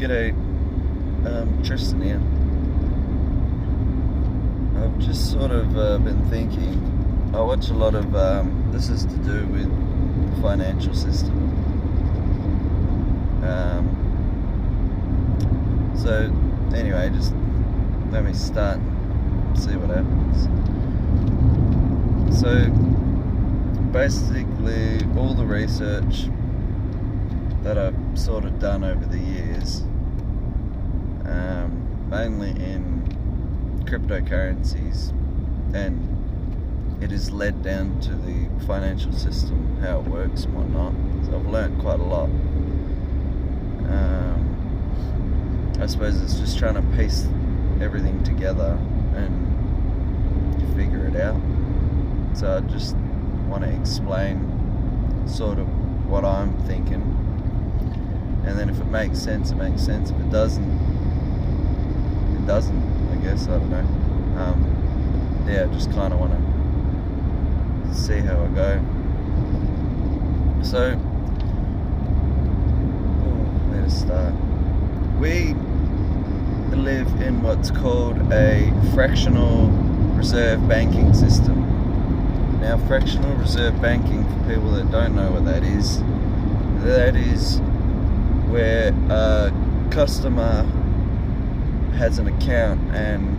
G'day, Tristan here. I've just sort of been thinking. I watch a lot of, this is to do with the financial system. So anyway, just let me start and see what happens. So basically all the research that I've sort of done over the years, mainly in cryptocurrencies, and it has led down to the financial system, how it works and whatnot. So I've learnt quite a lot. I suppose it's just trying to piece everything together and figure it out. So I just want to explain sort of what I'm thinking, and then if it makes sense, it makes sense. If it doesn't, it doesn't, I guess. I don't know. Yeah, just kind of want to see how I go. So, where to start? We live in what's called a fractional reserve banking system. Now, fractional reserve banking, for people that don't know what that is where a customer has an account and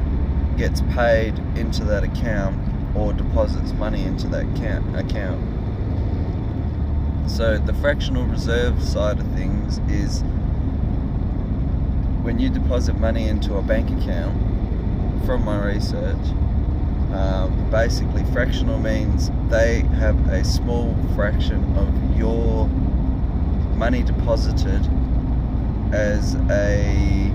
gets paid into that account or deposits money into that account. So the fractional reserve side of things is when you deposit money into a bank account. From my research, basically fractional means they have a small fraction of your money deposited as a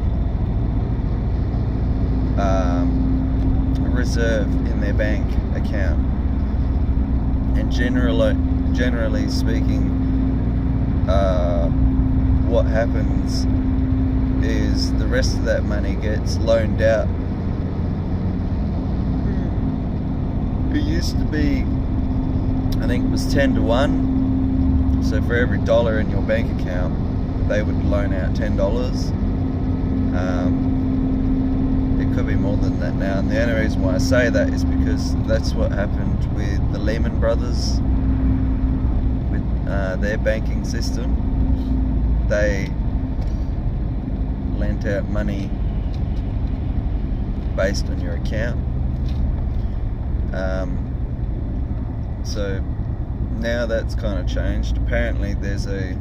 reserve in their bank account. And generally speaking, what happens is the rest of that money gets loaned out. It used to be, I think it was 10 to 1. So for every dollar in your bank account, they would loan out $10. It could be more than that now, and the only reason why I say that is because that's what happened with the Lehman Brothers, with their banking system. They lent out money based on your account. So now that's kind of changed. Apparently there's a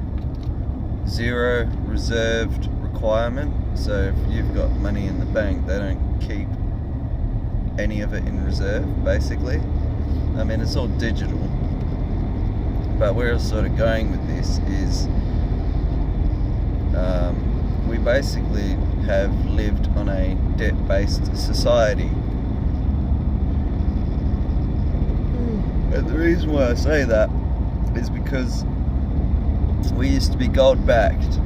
zero reserved requirement. So if you've got money in the bank, they don't keep any of it in reserve, basically. I mean, it's all digital. But where I'm sort of going with this is we basically have lived on a debt-based society. And the reason why I say that is because we used to be gold backed.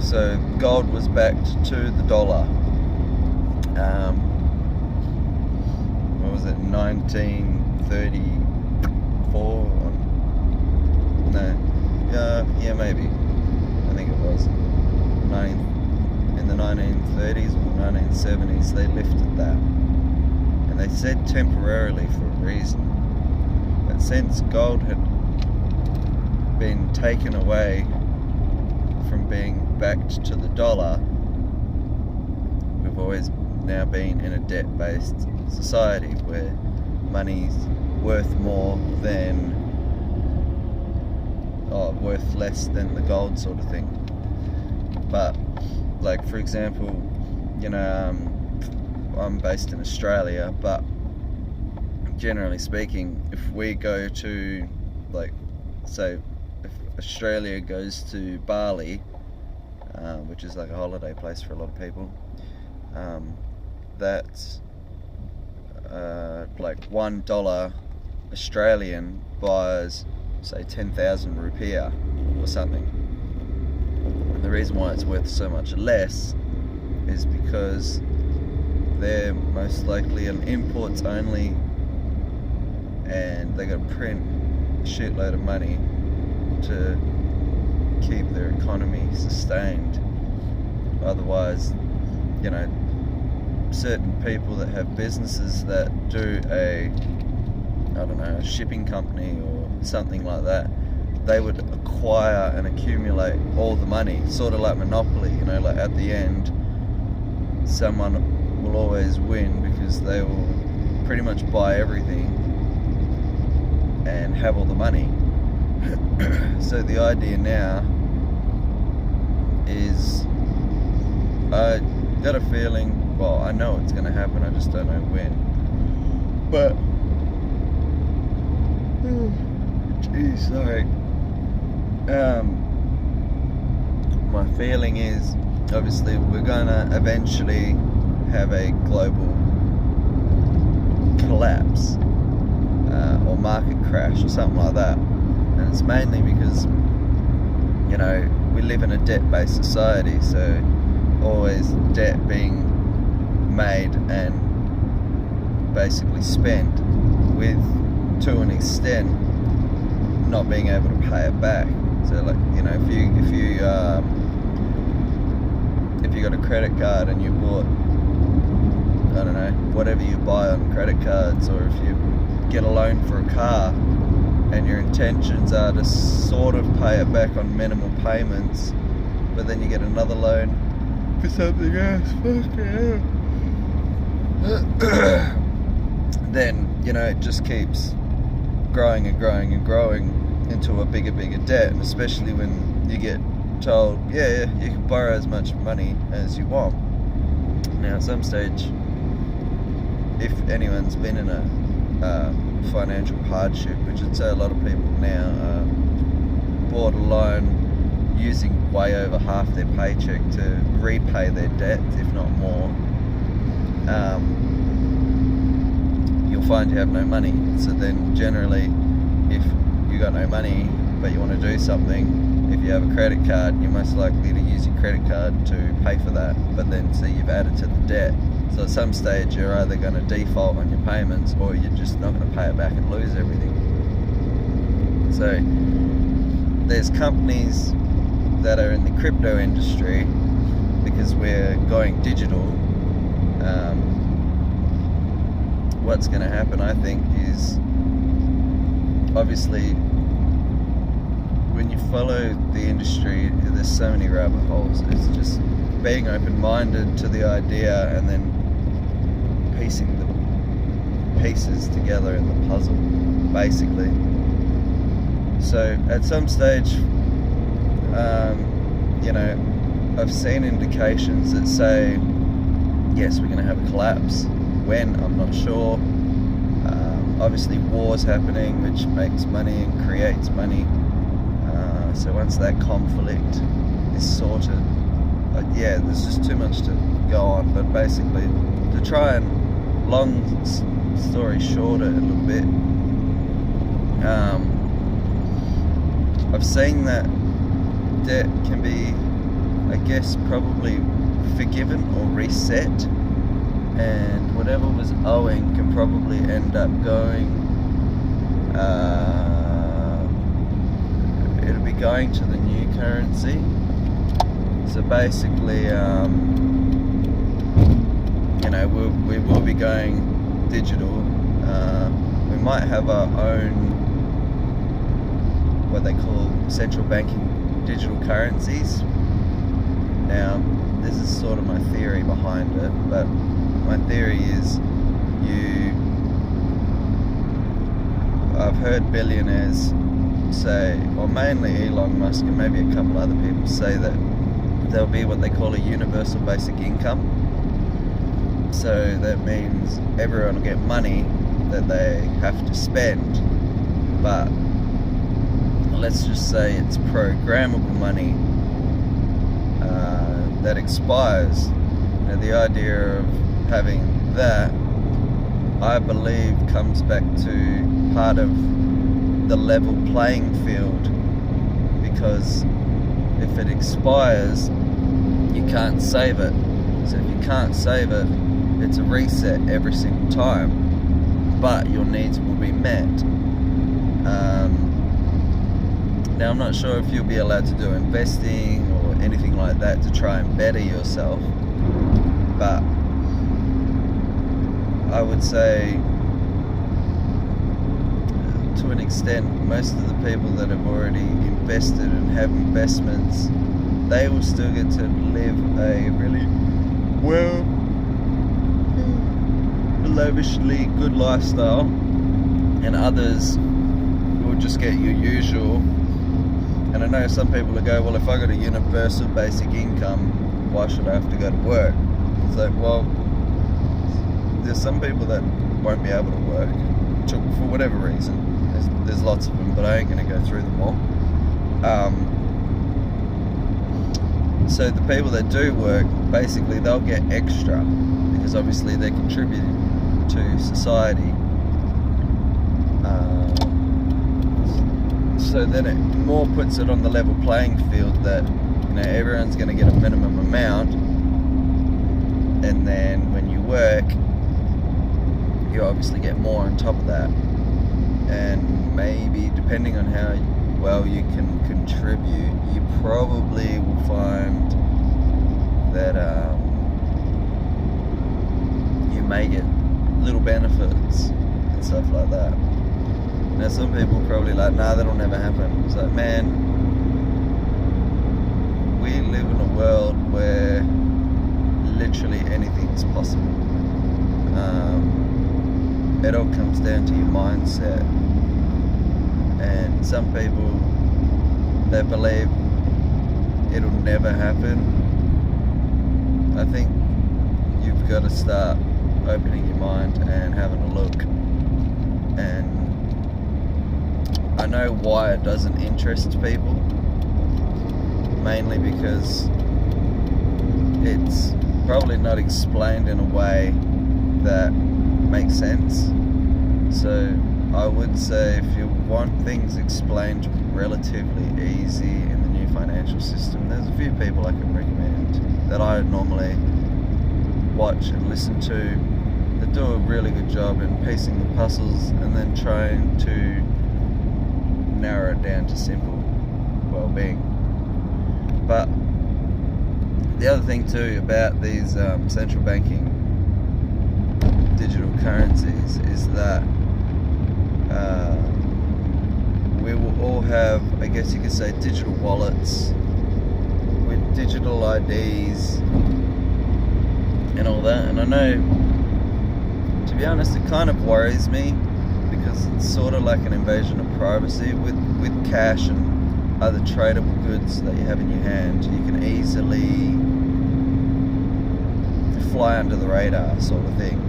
So gold was backed to the dollar. What was it, 1934? No, yeah, maybe. I think it was. In the 1930s or the 1970s, they lifted that. And they said temporarily for a reason. But since gold had been taken away from being backed to the dollar, we've always now been in a debt-based society where money's worth more than, worth less than the gold sort of thing. But, like, for example, I'm based in Australia, but generally speaking, if we go to, like, say, if Australia goes to Bali, which is like a holiday place for a lot of people, that's like $1 Australian buys, say, 10,000 rupiah or something. And the reason why it's worth so much less is because they're most likely an imports only, and they got to print a shitload of money to keep their economy sustained. Otherwise, you know, certain people that have businesses that do a shipping company or something like that, they would acquire and accumulate all the money, sort of like Monopoly, you know, like at the end, someone will always win because they will pretty much buy everything and have all the money. So the idea now is, I got a feeling, well, I know it's going to happen, I just don't know when. But, geez, sorry. My feeling is, obviously, we're going to eventually have a global collapse or market crash or something like that. And it's mainly because, you know, we live in a debt-based society, so always debt being made and basically spent, with, to an extent, not being able to pay it back. So, like, you know, if you got a credit card and you bought, I don't know, whatever you buy on credit cards, or if you get a loan for a car and your intentions are to sort of pay it back on minimal payments, but then you get another loan for something else, then, you know, it just keeps growing and growing and growing into a bigger debt. And especially when you get told, yeah, you can borrow as much money as you want. Now, at some stage, if anyone's been in a financial hardship, which I'd say a lot of people now, bought a loan using way over half their paycheck to repay their debts, if not more, you'll find you have no money. So then generally, if you got no money but you want to do something, if you have a credit card, you're most likely to use your credit card to pay for that, but then so you've added to the debt. So at some stage you're either going to default on your payments, or you're just not going to pay it back and lose everything. So there's companies that are in the crypto industry, because we're going digital. What's going to happen, I think, is obviously when you follow the industry, there's so many rabbit holes. It's just being open-minded to the idea and then piecing the pieces together in the puzzle, basically. So at some stage, you know, I've seen indications that say, yes, we're going to have a collapse. When, I'm not sure. Obviously war's happening, which makes money and creates money. So once that conflict is sorted, yeah, there's just too much to go on. But basically, to try and long story shorter a little bit, I've seen that debt can be, I guess, probably forgiven or reset, and whatever was owing can probably end up going, it'll be going to the new currency. So basically, you know, we will be going digital. We might have our own, what they call central banking digital currencies. Now, this is sort of my theory behind it, but my theory is I've heard billionaires say, or mainly Elon Musk and maybe a couple other people say, that there'll be what they call a universal basic income. So that means everyone will get money that they have to spend, but let's just say it's programmable money that expires. Now, the idea of having that, I believe, comes back to part of the level playing field, because if it expires, you can't save it. So if you can't save it, it's a reset every single time, but your needs will be met. Now, I'm not sure if you'll be allowed to do investing or anything like that to try and better yourself. But I would say, to an extent, most of the people that have already invested and have investments, they will still get to live a really well, lavishly good lifestyle, and others will just get your usual. And I know some people will go, well, if I got a universal basic income, why should I have to go to work? It's like, well, there's some people that won't be able to work for whatever reason. There's lots of them, but I ain't going to go through them all. So the people that do work, basically they'll get extra, because obviously they're contributing to society. So then it more puts it on the level playing field that, you know, everyone's going to get a minimum amount, and then when you work, you obviously get more on top of that. And maybe, depending on how well you can contribute, you probably will find that you may get little benefits and stuff like that. Now some people are probably like, nah, that'll never happen. It's like, man, we live in a world where literally anything's possible. It all comes down to your mindset. And some people, they believe it'll never happen. I think you've got to start opening your mind and having a look. And I know why it doesn't interest people, mainly because it's probably not explained in a way that makes sense. So I would say, if you want things explained relatively easy in the new financial system, there's a few people I can recommend that I normally watch and listen to that do a really good job in piecing the puzzles and then trying to narrow it down to simple well-being. But the other thing too about these central banking digital currencies is that we will all have, I guess you could say, digital wallets with digital IDs and all that. And I know, to be honest, it kind of worries me, because it's sort of like an invasion of privacy. With cash and other tradable goods that you have in your hand, you can easily fly under the radar sort of thing.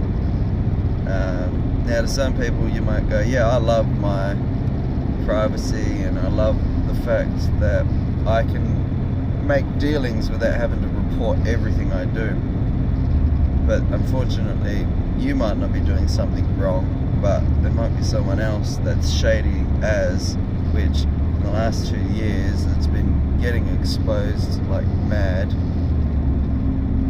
Now to some people you might go, yeah, I love my privacy and I love the fact that I can make dealings without having to report everything I do. But unfortunately, you might not be doing something wrong, but there might be someone else that's shady as, which in the last 2 years it's been getting exposed like mad.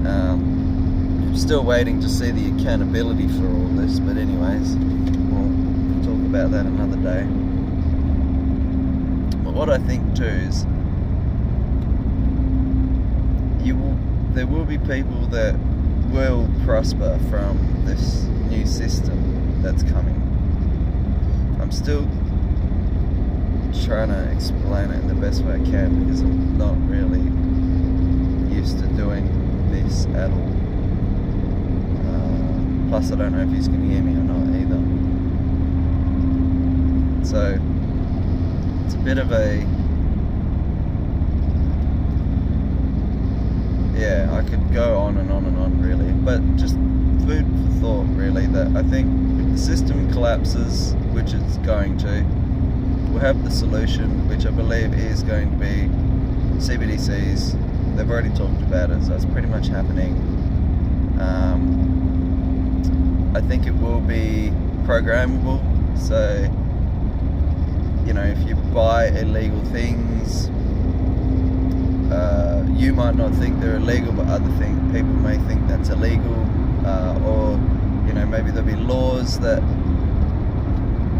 I'm still waiting to see the accountability for all this, but anyways, we'll talk about that another day. But what I think too is, there will be people that will prosper from this new system that's coming. I'm still trying to explain it in the best way I can, because I'm not really used to doing this at all. Plus I don't know if he's going to hear me or not either. So it's a bit of a, yeah, I could go on and on and on really, but just food for thought really, that I think if the system collapses, which it's going to, we'll have the solution, which I believe is going to be CBDCs. They've already talked about it, so it's pretty much happening. I think it will be programmable, so you know, if you buy illegal things, you might not think they're illegal, but people may think that's illegal, or you know, maybe there'll be laws that,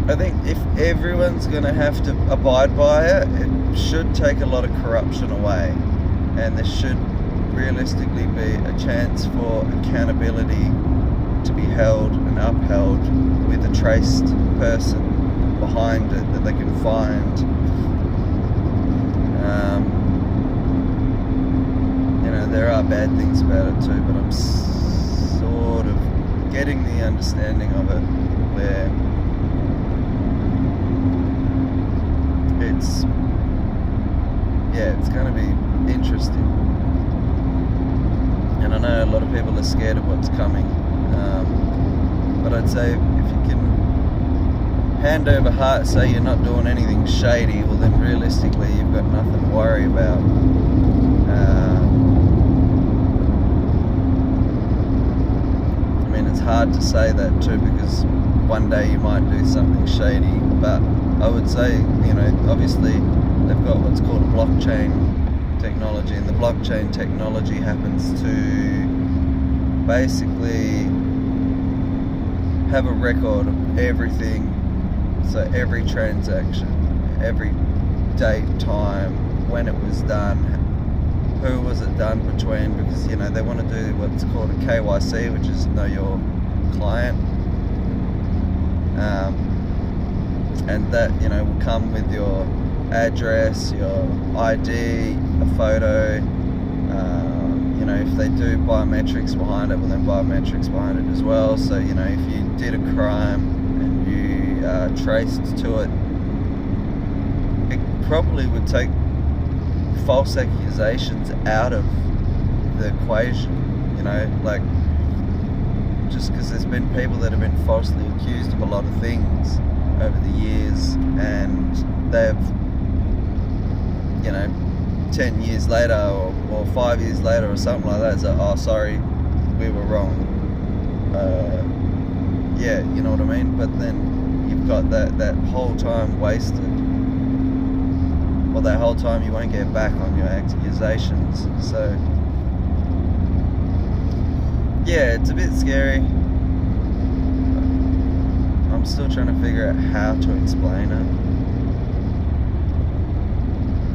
I think if everyone's going to have to abide by it, it should take a lot of corruption away. and there should realistically be a chance for accountability to be held and upheld with a traced person behind it that they can find. There are bad things about it too, but I'm sort of getting the understanding of it where it's going to be interesting. And I know a lot of people are scared of what's coming, but I'd say if you can hand over heart, say you're not doing anything shady, well then realistically you've got nothing to worry about. It's hard to say that too, because one day you might do something shady, but I would say, obviously they've got what's called a blockchain technology, and the blockchain technology happens to basically have a record of everything, so every transaction, every date, time, when it was done, who was it done between, because they want to do what's called a KYC, which is know your client, and that will come with your address, your ID, a photo. If they do biometrics behind it, well then biometrics behind it as well. So if you did a crime and you are traced to it, it probably would take false accusations out of the equation, just because there's been people that have been falsely accused of a lot of things over the years, and they've 10 years later or 5 years later or something like that, it's like, oh sorry, we were wrong. You know what I mean? But then you've got that whole time wasted. Well, that whole time you won't get back on your accusations. So it's a bit scary. I'm still trying to figure out how to explain it.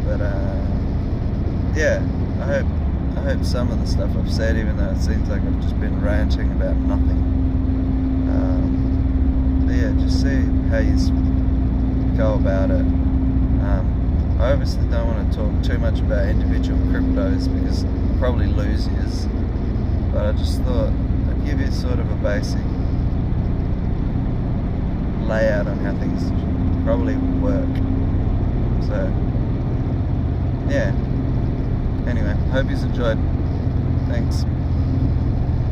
But I hope some of the stuff I've said, even though it seems like I've just been ranting about nothing, just see how you go about it. I obviously don't want to talk too much about individual cryptos because I'll probably lose yous, but I just thought I'd give you sort of a basic layout on how things probably work. So anyway, hope you've enjoyed. Thanks.